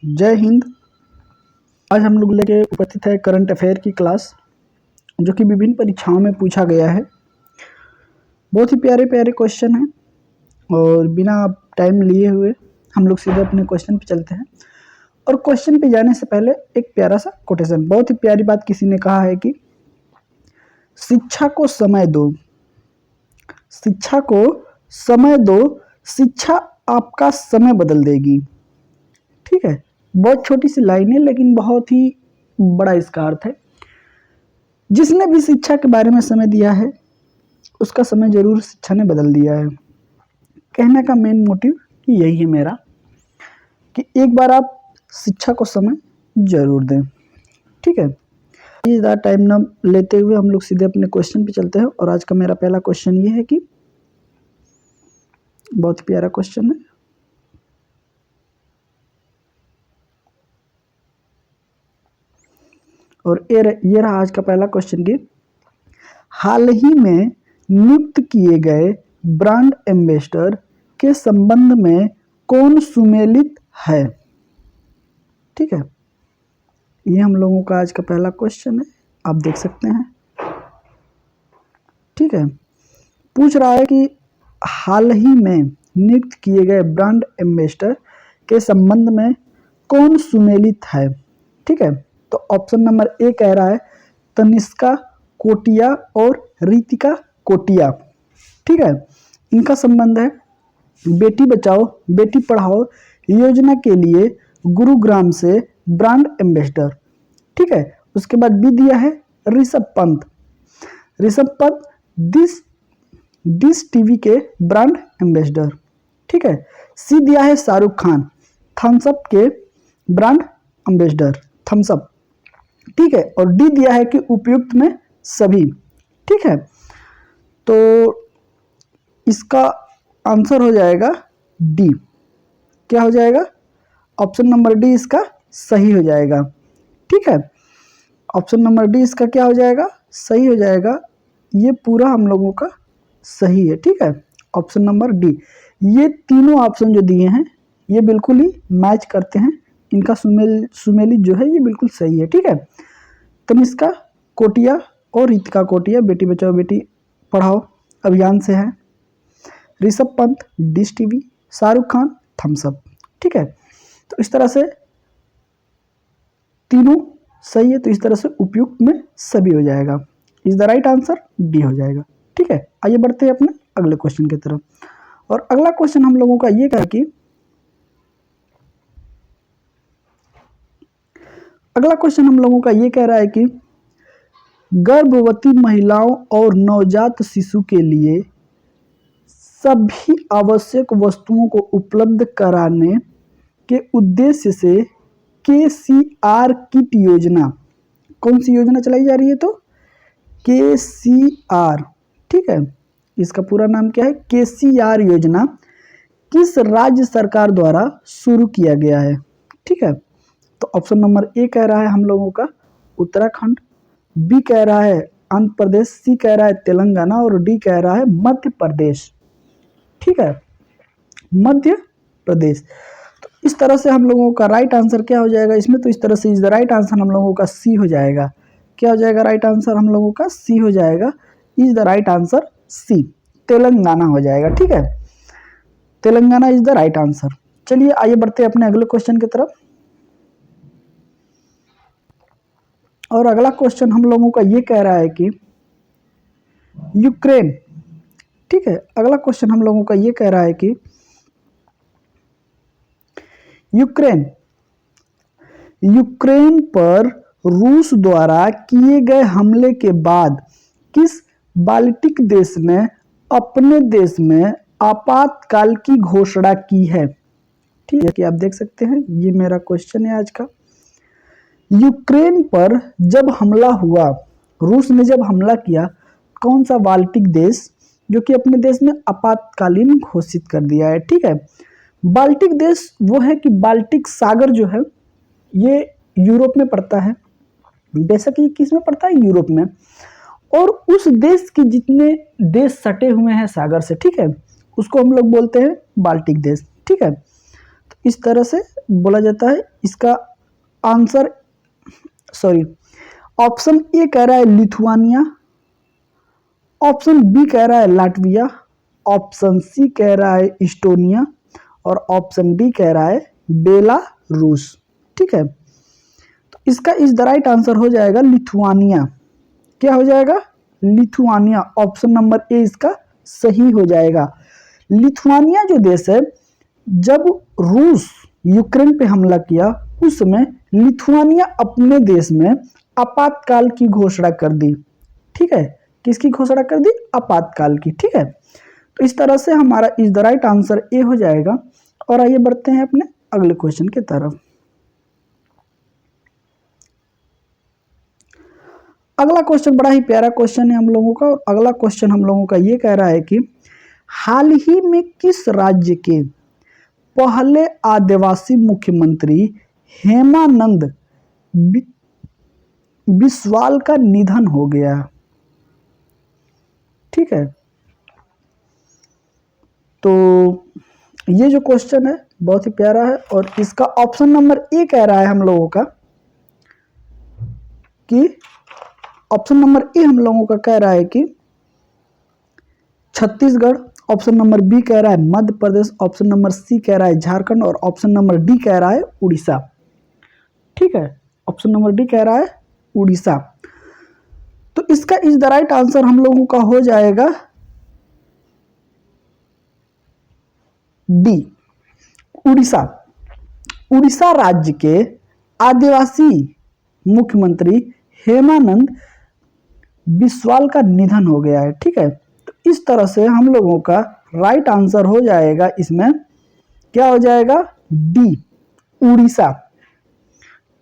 जय हिंद। आज हम लोग लेके उपस्थित है करंट अफेयर की क्लास, जो कि विभिन्न परीक्षाओं में पूछा गया है। बहुत ही प्यारे प्यारे क्वेश्चन हैं और बिना टाइम लिए हुए हम लोग सीधे अपने क्वेश्चन पे चलते हैं। और क्वेश्चन पे जाने से पहले एक प्यारा सा कोटेशन, बहुत ही प्यारी बात किसी ने कहा है कि शिक्षा को समय दो, शिक्षा को समय दो, शिक्षा आपका समय बदल देगी। ठीक है, बहुत छोटी सी लाइन है लेकिन बहुत ही बड़ा इसका अर्थ है। जिसने भी शिक्षा के बारे में समय दिया है उसका समय जरूर शिक्षा ने बदल दिया है। कहने का मेन मोटिव यही है मेरा कि एक बार आप शिक्षा को समय जरूर दें। ठीक है, ज़्यादा टाइम ना लेते हुए हम लोग सीधे अपने क्वेश्चन पे चलते हैं। और आज का मेरा पहला क्वेश्चन ये है कि बहुत ही प्यारा क्वेश्चन है। और ये रहा आज का पहला क्वेश्चन कि हाल ही में नियुक्त किए गए ब्रांड एम्बेसडर के संबंध में कौन सुमेलित है। ठीक है, ये हम लोगों का आज का पहला क्वेश्चन है, आप देख सकते हैं। ठीक है, पूछ रहा है कि हाल ही में नियुक्त किए गए ब्रांड एम्बेसडर के संबंध में कौन सुमेलित है। ठीक है, तो ऑप्शन नंबर ए कह रहा है तनिष्का कोटिया और रितिका कोटिया। ठीक है, इनका संबंध है बेटी बचाओ बेटी पढ़ाओ योजना के लिए गुरुग्राम से ब्रांड एम्बेसडर। ठीक है, उसके बाद बी दिया है ऋषभ पंत, डिश टीवी के ब्रांड एम्बेसडर। ठीक है, सी दिया है शाहरुख खान, थम्स अप के ब्रांड एम्बेसडर, थम्स अप। ठीक है, और डी दिया है कि उपयुक्त में सभी। ठीक है, तो इसका आंसर हो जाएगा डी। क्या हो जाएगा? ऑप्शन नंबर डी इसका सही हो जाएगा। ठीक है, ऑप्शन नंबर डी इसका क्या हो जाएगा? सही हो जाएगा। ये पूरा हम लोगों का सही है। ठीक है, ऑप्शन नंबर डी। ये तीनों ऑप्शन जो दिए हैं ये बिल्कुल ही मैच करते हैं, इनका सुमेलित जो है ये बिल्कुल सही है। ठीक है, तनिष्का कोटिया और रितिका कोटिया बेटी बचाओ बेटी पढ़ाओ अभियान से है, Rishabh Pant Dish TV, Shahrukh Khan Thums Up. ठीक है, तो इस तरह से तीनों सही है, तो इस तरह से उपयुक्त में सभी हो जाएगा। Is the right answer D हो जाएगा। ठीक है, आइए बढ़ते हैं अपने अगले क्वेश्चन की तरफ। और अगला क्वेश्चन हम लोगों का ये है कि अगला क्वेश्चन हम लोगों का ये कह रहा है कि गर्भवती महिलाओं और नवजात शिशु के लिए सभी आवश्यक वस्तुओं को उपलब्ध कराने के उद्देश्य से KCR किट योजना, कौन सी योजना चलाई जा रही है? तो KCR। ठीक है, इसका पूरा नाम क्या है? KCR योजना किस राज्य सरकार द्वारा शुरू किया गया है? ठीक है, तो ऑप्शन नंबर ए कह रहा है हम लोगों का उत्तराखंड, बी कह रहा है आंध्र प्रदेश, सी कह रहा है तेलंगाना और डी कह रहा है मध्य प्रदेश। ठीक है, मध्य प्रदेश। तो इस तरह से हम लोगों का राइट आंसर क्या हो जाएगा इसमें? तो इस तरह से इज द राइट आंसर हम लोगों का सी हो जाएगा। क्या हो जाएगा? राइट आंसर हम लोगों का सी हो जाएगा। Is the right answer C, Telangana हो जाएगा। ठीक है, Telangana is the right answer. चलिए आइए बढ़ते हैं अपने अगले क्वेश्चन की तरफ। और अगला क्वेश्चन हम लोगों का ये कह रहा है कि यूक्रेन। ठीक है, अगला क्वेश्चन हम लोगों का ये कह रहा है कि यूक्रेन पर रूस द्वारा किए गए हमले के बाद किस बाल्टिक देश ने अपने देश में आपातकाल की घोषणा की है? ठीक है, कि आप देख सकते हैं ये मेरा क्वेश्चन है आज का। यूक्रेन पर जब हमला हुआ, रूस ने जब हमला किया, कौन सा बाल्टिक देश जो कि अपने देश में आपातकालीन घोषित कर दिया है? ठीक है, बाल्टिक देश वो है कि बाल्टिक सागर जो है ये यूरोप में पड़ता है। बेशक ये किस में पड़ता है? यूरोप में। और उस देश के जितने देश सटे हुए हैं सागर से, ठीक है, उसको हम लोग बोलते हैं बाल्टिक देश। ठीक है, तो इस तरह से बोला जाता है। इसका आंसर ऑप्शन ए कह रहा है लिथुआनिया, ऑप्शन बी कह रहा है लाटविया, ऑप्शन सी कह रहा है इस्टोनिया और ऑप्शन डी कह रहा है बेलारूस। ठीक है, तो इसका इज द राइट आंसर हो जाएगा लिथुआनिया। क्या हो जाएगा? लिथुआनिया। ऑप्शन नंबर ए इसका सही हो जाएगा। लिथुआनिया जो देश है, जब रूस यूक्रेन पे हमला किया उस समय लिथुआनिया अपने देश में आपातकाल की घोषणा कर दी। ठीक है, किसकी घोषणा कर दी? आपातकाल की। ठीक है, तो इस तरह से हमारा is the right answer A हो जाएगा। और आइए बढ़ते हैं अपने अगले क्वेश्चन की तरफ। अगला क्वेश्चन बड़ा ही प्यारा क्वेश्चन है हम लोगों का, और अगला क्वेश्चन हम लोगों का ये कह रहा है कि हाल ही में किस राज्य के पहले आदिवासी मुख्यमंत्री हेमानंद बिस्वाल का निधन हो गया? ठीक है, तो ये जो क्वेश्चन है बहुत ही प्यारा है, और इसका ऑप्शन नंबर ए कह रहा है हम लोगों का कि ऑप्शन नंबर ए हम लोगों का कह रहा है कि छत्तीसगढ़, ऑप्शन नंबर बी कह रहा है Madhya Pradesh, option number C कह रहा है झारखंड और ऑप्शन नंबर डी कह रहा है उड़ीसा। ठीक है, ऑप्शन नंबर डी कह रहा है उड़ीसा। तो इसका इज द राइट आंसर हम लोगों का हो जाएगा डी, उड़ीसा। उड़ीसा राज्य के आदिवासी मुख्यमंत्री हेमानंद बिस्वाल का निधन हो गया है। ठीक है, तो इस तरह से हम लोगों का राइट आंसर हो जाएगा इसमें, क्या हो जाएगा? डी, उड़ीसा।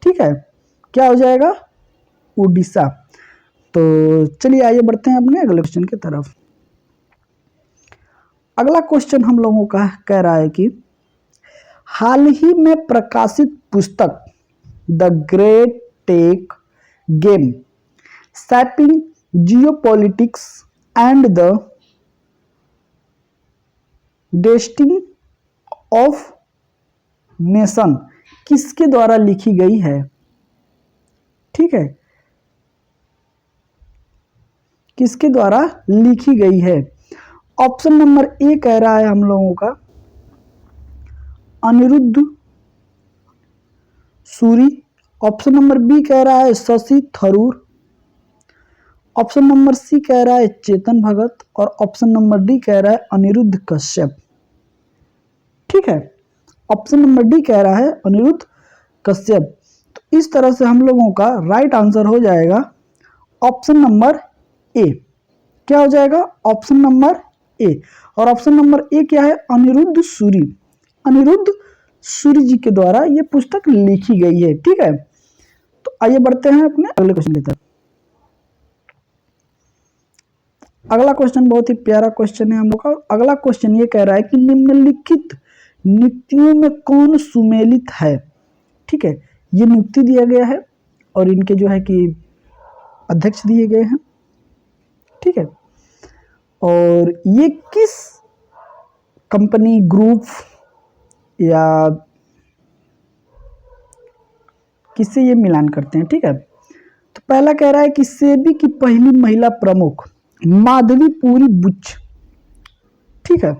ठीक है, क्या हो जाएगा? उड़ीसा। तो चलिए आइए बढ़ते हैं अपने अगले क्वेश्चन की तरफ। अगला क्वेश्चन हम लोगों का कह रहा है कि हाल ही में प्रकाशित पुस्तक The Great Tech Game Shaping Geopolitics and the Destiny of Nation किसके द्वारा लिखी गई है? ठीक है, किसके द्वारा लिखी गई है? ऑप्शन नंबर ए कह रहा है हम लोगों का Anirudh Suri, option number B कह रहा है Shashi Tharoor, option number C कह रहा है चेतन भगत और ऑप्शन नंबर डी कह रहा है अनिरुद्ध कश्यप। ठीक है, ऑप्शन नंबर डी कह रहा है अनिरुद्ध कश्यप। तो इस तरह से हम लोगों का राइट आंसर हो जाएगा ऑप्शन नंबर ए। क्या हो जाएगा? Option number A. और ऑप्शन नंबर ए क्या है? अनिरुद्ध सूरी। अनिरुद्ध सूरी जी के द्वारा ये पुस्तक लिखी गई है। ठीक है, तो आइए बढ़ते हैं अपने अगले क्वेश्चन की तरफ। अगला क्वेश्चन बहुत ही प्यारा क्वेश्चन है हम लोग का। अगला क्वेश्चन ये कह रहा है कि निम्नलिखित नियुक्तियों में कौन सुमेलित है? ठीक है, ये नियुक्ति दिया गया है और इनके जो है कि अध्यक्ष दिए गए हैं। ठीक है, और ये किस कंपनी, ग्रुप या किससे ये मिलान करते हैं? ठीक है, तो पहला कह रहा है कि सेबी की पहली महिला प्रमुख माधवीपुरी बुच। ठीक है,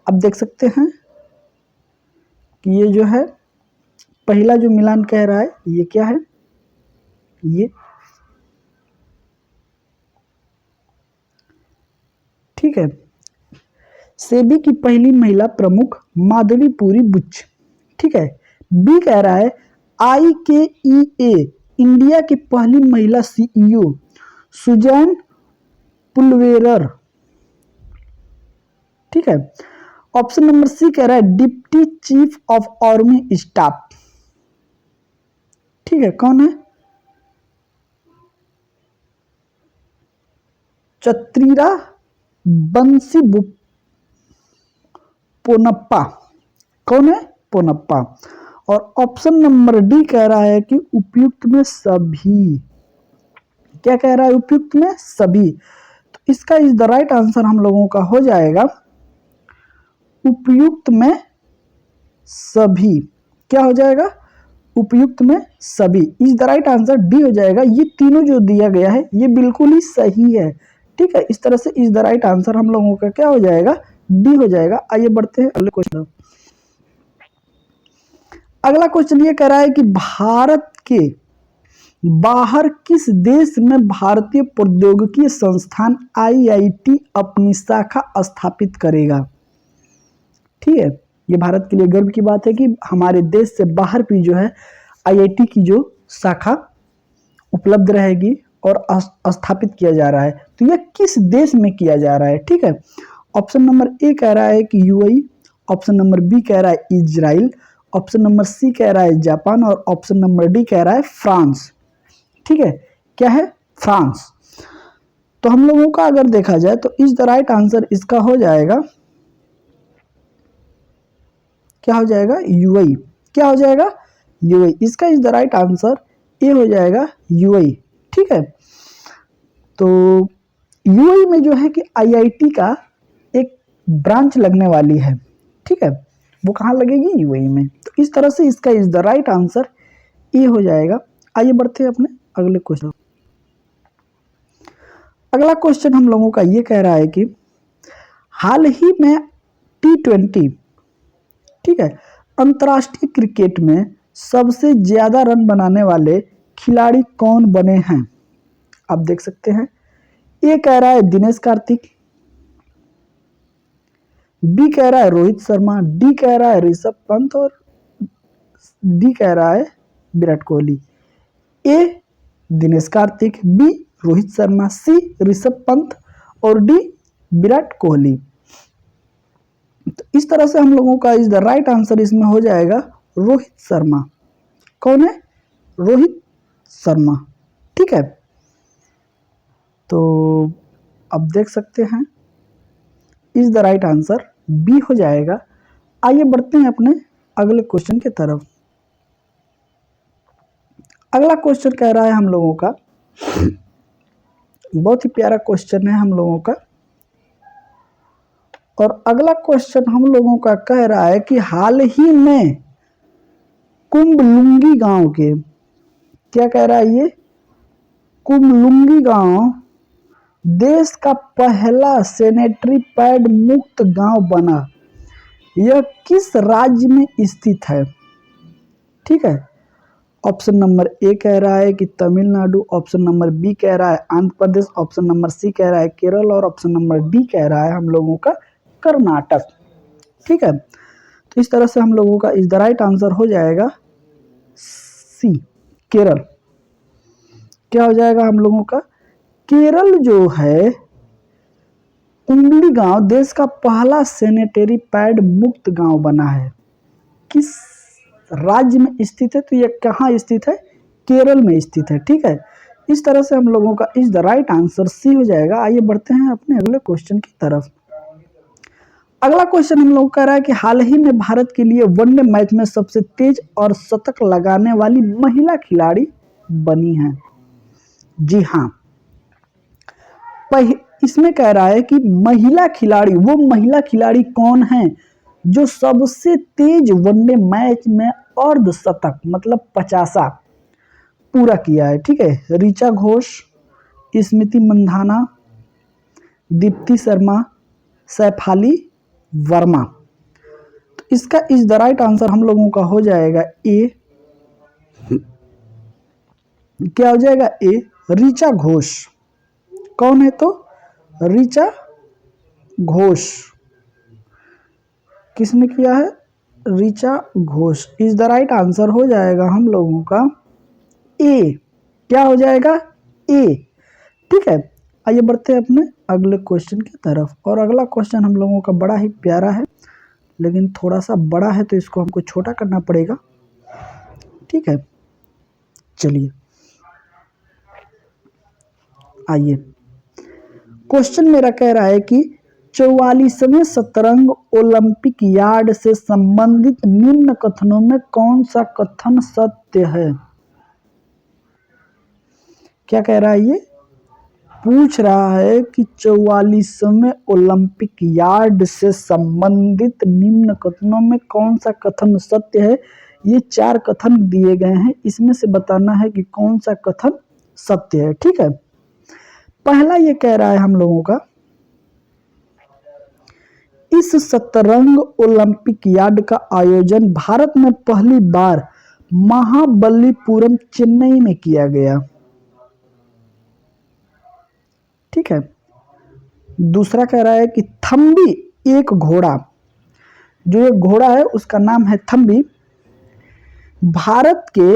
अब देख सकते हैं कि ये जो है पहला जो मिलान कह रहा है ये क्या है? ये ठीक है, सेबी की पहली महिला प्रमुख माधवीपुरी बुच। ठीक है, बी कह रहा है IKEA इंडिया की पहली महिला CEO सुजैन पुलवेरर। ठीक है, ऑप्शन नंबर सी कह रहा है deputy chief of army staff. ठीक है, कौन है? चत्रीरा बंसी पोनप्पा। कौन है? पोनप्पा। और ऑप्शन नंबर डी कह रहा है कि उपयुक्त में सभी। क्या कह रहा है? उपयुक्त में सभी। तो इसका इज द राइट आंसर हम लोगों का हो जाएगा उपयुक्त में सभी। क्या हो जाएगा? उपयुक्त में सभी। Is the right answer D हो जाएगा। ये तीनों जो दिया गया है ये बिल्कुल ही सही है। ठीक है, इस तरह से इज द राइट आंसर हम लोगों का क्या हो जाएगा? डी हो जाएगा। आइए बढ़ते हैं अगले क्वेश्चन। अगला क्वेश्चन ये कह रहा है कि भारत के बाहर किस देश में भारतीय प्रौद्योगिकी संस्थान आईआईटी अपनी शाखा स्थापित करेगा? ठीक है, ये भारत के लिए गर्व की बात है कि हमारे देश से बाहर भी जो है आईआईटी की जो शाखा उपलब्ध रहेगी और स्थापित किया जा रहा है। तो यह किस देश में किया जा रहा है? ठीक है, ऑप्शन नंबर ए कह रहा है कि यूएई, ऑप्शन नंबर बी कह रहा है इजराइल, ऑप्शन नंबर सी कह रहा है जापान और ऑप्शन नंबर डी कह रहा है फ्रांस। ठीक है, क्या है? फ्रांस। तो हम लोगों का अगर देखा जाए तो इज द राइट आंसर इसका हो जाएगा, क्या हो जाएगा? यूएई। क्या हो जाएगा? यूएई। इसका is the right answer A हो जाएगा, यूएई। ठीक है, तो यूएई में जो है कि आईआईटी का एक ब्रांच लगने वाली है। ठीक है, वो कहाँ लगेगी? यूएई में। तो इस तरह से इसका is the right answer A हो जाएगा। आइए बढ़ते हैं अपने अगले क्वेश्चन। अगला क्वेश्चन हम लोगों का ये कह रहा है कि हाल ही में T20, ठीक है, अंतर्राष्ट्रीय क्रिकेट में सबसे ज्यादा रन बनाने वाले खिलाड़ी कौन बने हैं? आप देख सकते हैं, ए कह रहा है दिनेश कार्तिक, बी कह रहा है रोहित शर्मा, डी कह रहा है ऋषभ पंत और डी कह रहा है विराट कोहली। ए दिनेश कार्तिक, बी रोहित शर्मा, सी ऋषभ पंत और डी विराट कोहली। तो इस तरह से हम लोगों का इज द राइट आंसर इसमें हो जाएगा रोहित शर्मा। कौन है? रोहित शर्मा। ठीक है, तो अब देख सकते हैं is the right answer B हो जाएगा। आइए बढ़ते हैं अपने अगले क्वेश्चन की तरफ। अगला क्वेश्चन कह रहा है हम लोगों का, बहुत ही प्यारा क्वेश्चन है हम लोगों का, और अगला क्वेश्चन हम लोगों का कह रहा है कि हाल ही में कुंभलुंगी गांव के, क्या कह रहा है ये? कुंभलुंगी गांव देश का पहला सैनिटरी पैड मुक्त गांव बना। यह किस राज्य में स्थित है? ठीक है, ऑप्शन नंबर ए कह रहा है कि तमिलनाडु, ऑप्शन नंबर बी कह रहा है Andhra Pradesh, option number C कह रहा है केरल और ऑप्शन नंबर डी कह रहा है हम लोगों का कर्नाटक। ठीक है, तो इस तरह से हम लोगों का इज द राइट आंसर हो जाएगा सी, केरल। क्या हो जाएगा हम लोगों का? केरल जो है कुंडली गांव देश का पहला सैनिटरी पैड मुक्त गांव बना है। किस राज्य में स्थित है? तो यह कहाँ स्थित है? केरल में स्थित है। ठीक है, इस तरह से हम लोगों का is the right answer C हो जाएगा। आइए बढ़ते हैं अपने अगले क्वेश्चन की तरफ। अगला क्वेश्चन हम लोग कह रहा है कि हाल ही में भारत के लिए वनडे मैच में सबसे तेज और शतक लगाने वाली महिला खिलाड़ी बनी है। जी हाँ, इसमें कह रहा है कि महिला खिलाड़ी, वो महिला खिलाड़ी कौन है जो सबसे तेज वनडे मैच में अर्धशतक मतलब 50 पूरा किया है। ठीक है, ऋचा घोष, स्मृति मंधाना, दीप्ति शर्मा, सैफाली वर्मा। तो इसका इज द राइट आंसर हम लोगों का हो जाएगा ए। क्या हो जाएगा? ए, ऋचा घोष। कौन है? तो ऋचा घोष। किसने किया है? Richa Ghosh. Is the right answer हो जाएगा हम लोगों का ए। क्या हो जाएगा? ए। ठीक है, आइए बढ़ते हैं अपने अगले क्वेश्चन की तरफ। और अगला क्वेश्चन हम लोगों का बड़ा ही प्यारा है, लेकिन थोड़ा सा बड़ा है तो इसको हमको छोटा करना पड़ेगा। ठीक है, चलिए आइए। क्वेश्चन मेरा कह रहा है कि 44वें शतरंग ओलंपिक यार्ड से संबंधित निम्न कथनों में कौन सा कथन सत्य है? क्या कह रहा है ये? पूछ रहा है कि 44वें ओलंपिक यार्ड से संबंधित निम्न कथनों में कौन सा कथन सत्य है। ये 4 कथन दिए गए हैं, इसमें से बताना है कि कौन सा कथन सत्य है। ठीक है, पहला ये कह रहा है हम लोगों का, इस शतरंग ओलंपिक यार्ड का आयोजन भारत में पहली बार महाबलीपुरम चेन्नई में किया गया। ठीक है, दूसरा कह रहा है कि थम्बी एक घोड़ा, जो एक घोड़ा है उसका नाम है थम्बी, भारत के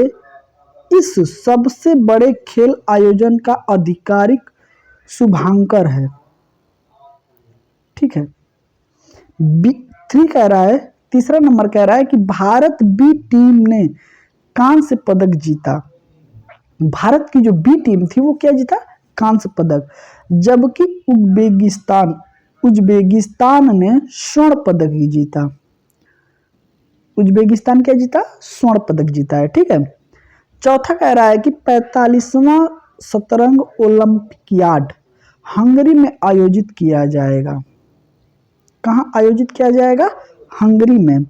इस सबसे बड़े खेल आयोजन का आधिकारिक शुभांकर है। ठीक है, थ्री कह रहा है, तीसरा नंबर कह रहा है कि भारत बी टीम ने कांस्य पदक जीता। भारत की जो बी टीम थी वो क्या जीता, कांस्य पदक, जबकि उज्बेकिस्तान ने स्वर्ण पदक जीता। उज्बेकिस्तान क्या जीता, स्वर्ण पदक जीता है। ठीक है, चौथा कह रहा है कि 45वां शतरंग ओलंपिक यार्ड हंगरी में आयोजित किया जाएगा। कहाँ आयोजित किया जाएगा, हंगरी में।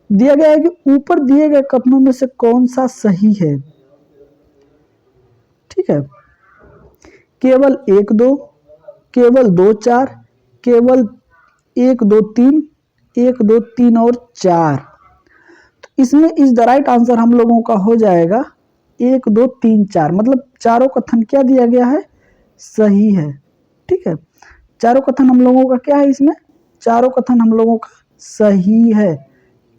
दिया गया है कि ऊपर दिए गए कथनों में से कौन सा सही है। ठीक है, केवल 1 2, केवल 2 4, केवल 1 2 3, 1 2 3 और 4। तो इसमें इस द राइट आंसर हम लोगों का हो जाएगा 1 2 3 4, मतलब चारों कथन क्या दिया गया है, सही है। ठीक है, चारों कथन हम लोगों का क्या है, इसमें चारों कथन हम लोगों का सही है।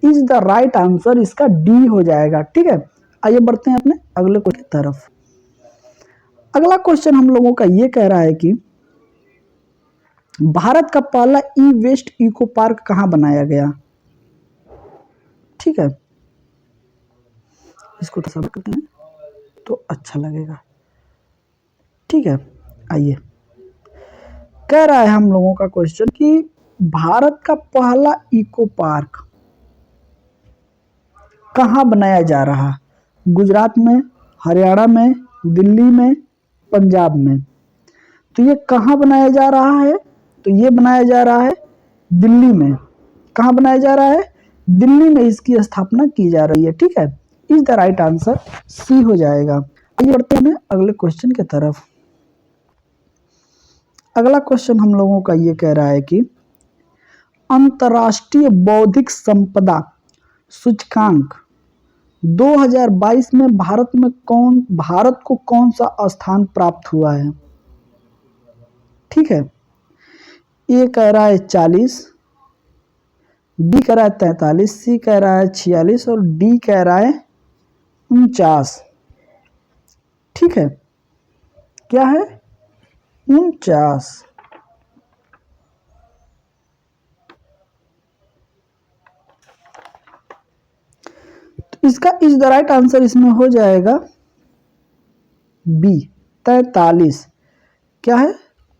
इज द राइट आंसर इसका डी हो जाएगा। ठीक है, आइए बढ़ते हैं अपने अगले क्वेश्चन की तरफ। अगला क्वेश्चन हम लोगों का ये कह रहा है कि भारत का पहला ई वेस्ट इको पार्क कहां बनाया गया। ठीक है, इसको तो सब करते हैं तो अच्छा लगेगा। ठीक है, आइए, कह रहा है हम लोगों का क्वेश्चन कि भारत का पहला इको पार्क कहां बनाया जा रहा, गुजरात में, हरियाणा में, दिल्ली में, पंजाब में। तो ये कहां बनाया जा रहा है, तो ये बनाया जा रहा है दिल्ली में। कहां बनाया जा रहा है, दिल्ली में इसकी स्थापना की जा रही है। ठीक है, is the right answer C हो जाएगा। आइए बढ़ते हैं अगले क्वेश्चन की तरफ। अगला क्वेश्चन हम लोगों का ये कह रहा है कि अंतर्राष्ट्रीय बौद्धिक संपदा सूचकांक 2022 में भारत को कौन सा स्थान प्राप्त हुआ है। ठीक है, ए कह रहा है 40, बी कह रहा है 43, सी कह रहा है 46 और डी कह रहा है 49। ठीक है, क्या है, 49। तो इसका इज द राइट आंसर इसमें हो जाएगा बी 43। क्या है,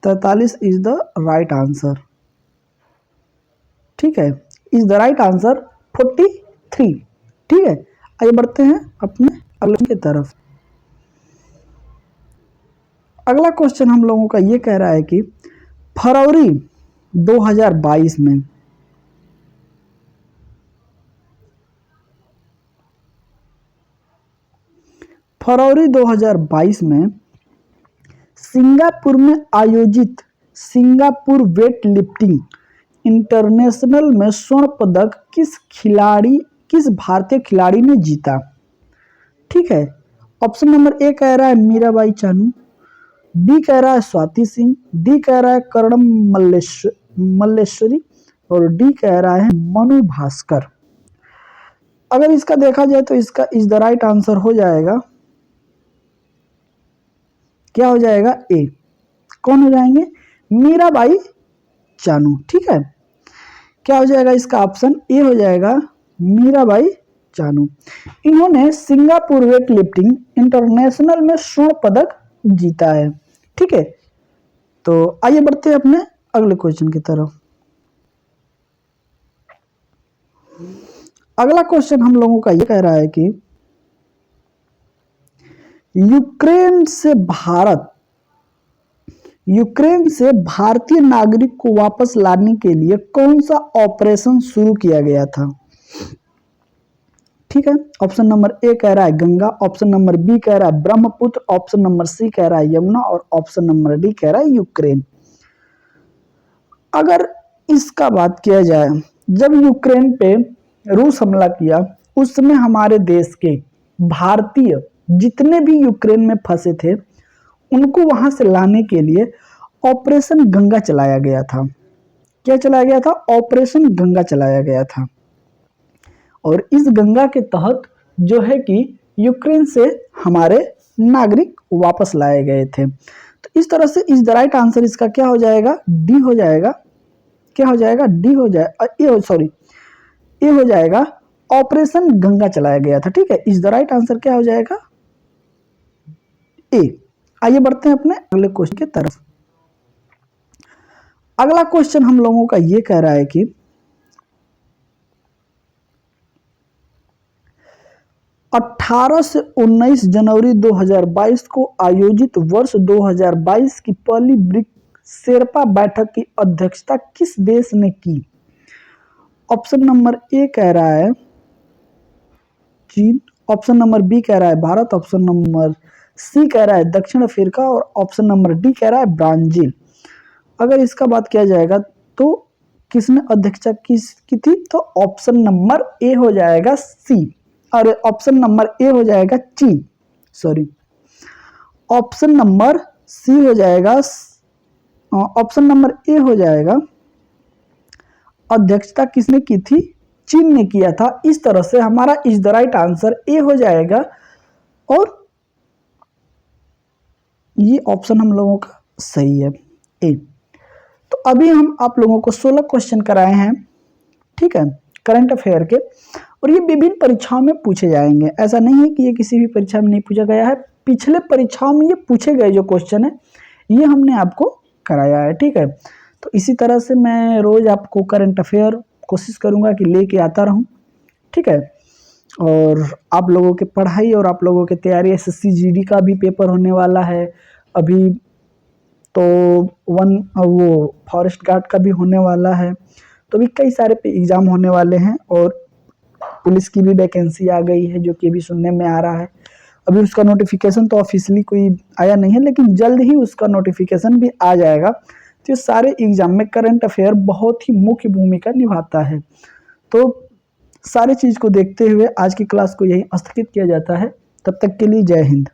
43 इज द राइट आंसर। ठीक है, इज द राइट आंसर 43। ठीक है, आइए बढ़ते हैं अपने अगले की तरफ। अगला क्वेश्चन हम लोगों का ये कह रहा है कि फरवरी 2022 में सिंगापुर में आयोजित सिंगापुर वेट लिफ्टिंग इंटरनेशनल में स्वर्ण पदक किस भारतीय खिलाड़ी ने जीता। ठीक है, ऑप्शन नंबर ए कह रहा है मीराबाई चानू, बी कह रहा है स्वाति सिंह, डी कह रहा है कर्णम मल्लेश्वरी और डी कह रहा है मनु भास्कर। अगर इसका देखा जाए तो इसका इज द राइट आंसर हो जाएगा, क्या हो जाएगा, ए। कौन हो जाएंगे, मीराबाई चानू। ठीक है, क्या हो जाएगा इसका ऑप्शन ए हो जाएगा, मीराबाई चानू। इन्होंने सिंगापुर वेट लिफ्टिंग इंटरनेशनल में स्वर्ण पदक जीता है। ठीक है, तो आइए बढ़ते हैं अपने अगले क्वेश्चन की तरफ। अगला क्वेश्चन हम लोगों का ये कह रहा है कि यूक्रेन से भारत यूक्रेन से भारतीय नागरिक को वापस लाने के लिए कौन सा ऑपरेशन शुरू किया गया था? ठीक है, ऑप्शन नंबर ए कह रहा है गंगा, ऑप्शन नंबर बी कह रहा है ब्रह्मपुत्र, ऑप्शन नंबर सी कह रहा है यमुना और ऑप्शन नंबर डी कह रहा है यूक्रेन। अगर इसका बात किया जाए, जब यूक्रेन पे रूस हमला किया उस समय हमारे देश के भारतीय जितने भी यूक्रेन में फंसे थे उनको वहां से लाने के लिए ऑपरेशन गंगा चलाया गया था। क्या चलाया गया था? ऑपरेशन गंगा चलाया गया था। और इस गंगा के तहत जो है कि यूक्रेन से हमारे नागरिक वापस लाए गए थे। तो इस तरह से इस द राइट आंसर इसका क्या हो जाएगा? डी हो जाएगा। क्या हो जाएगा? डी हो जाएगा, ए हो जाएगा। ऑपरेशन गंगा चलाया गया था। ठीक है, इस द राइट आंसर क्या हो जाएगा? ए। आइए बढ़ते हैं अपने अगले क्वेश्चन की तरफ। अगला क्वेश्चन हम लोगों का ये कह रहा है कि 18 से 19 जनवरी 2022 को आयोजित वर्ष 2022 की पहली ब्रिक्स शेर्पा बैठक की अध्यक्षता किस देश ने की? ऑप्शन नंबर ए कह रहा है चीन, ऑप्शन नंबर बी कह रहा है भारत, ऑप्शन नंबर सी कह रहा है दक्षिण अफ्रीका और ऑप्शन नंबर डी कह रहा है ब्राजील। अगर इसका बात किया जाएगा तो किसने अध्यक्षता की थी? तो ऑप्शन नंबर ए हो जाएगा सी, और ऑप्शन नंबर ए हो जाएगा चीन, सॉरी ऑप्शन नंबर सी हो जाएगा, ऑप्शन नंबर ए हो जाएगा अध्यक्षता किसने की थी? चीन ने किया था। इस तरह से हमारा is the right answer A हो जाएगा और ये ऑप्शन हम लोगों का सही है, ए। तो अभी हम आप लोगों को 16 क्वेश्चन कराए हैं, ठीक है, करंट अफेयर के, और ये विभिन्न परीक्षाओं में पूछे जाएंगे। ऐसा नहीं है कि ये किसी भी परीक्षा में नहीं पूछा गया है, पिछले परीक्षाओं में ये पूछे गए जो क्वेश्चन है ये हमने आपको कराया है। ठीक है, तो इसी तरह से मैं रोज आपको करंट अफेयर कोशिश करूंगा कि लेके आता रहूं। ठीक है, और आप लोगों के पढ़ाई और आप लोगों की तैयारी, एसएससी जीडी का भी पेपर होने वाला है अभी, तो वो फॉरेस्ट गार्ड का भी होने वाला है, तो भी कई सारे पे एग्जाम होने वाले हैं, और पुलिस की भी वैकेंसी आ गई है जो कि अभी सुनने में आ रहा है। अभी उसका नोटिफिकेशन तो ऑफिशियली कोई आया नहीं है, लेकिन जल्द ही उसका नोटिफिकेशन भी आ जाएगा। तो ये सारे एग्जाम में करंट अफेयर बहुत ही मुख्य भूमिका निभाता है। तो सारी चीज़ को देखते हुए आज की क्लास को यही स्थगित किया जाता है। तब तक के लिए जय हिंद।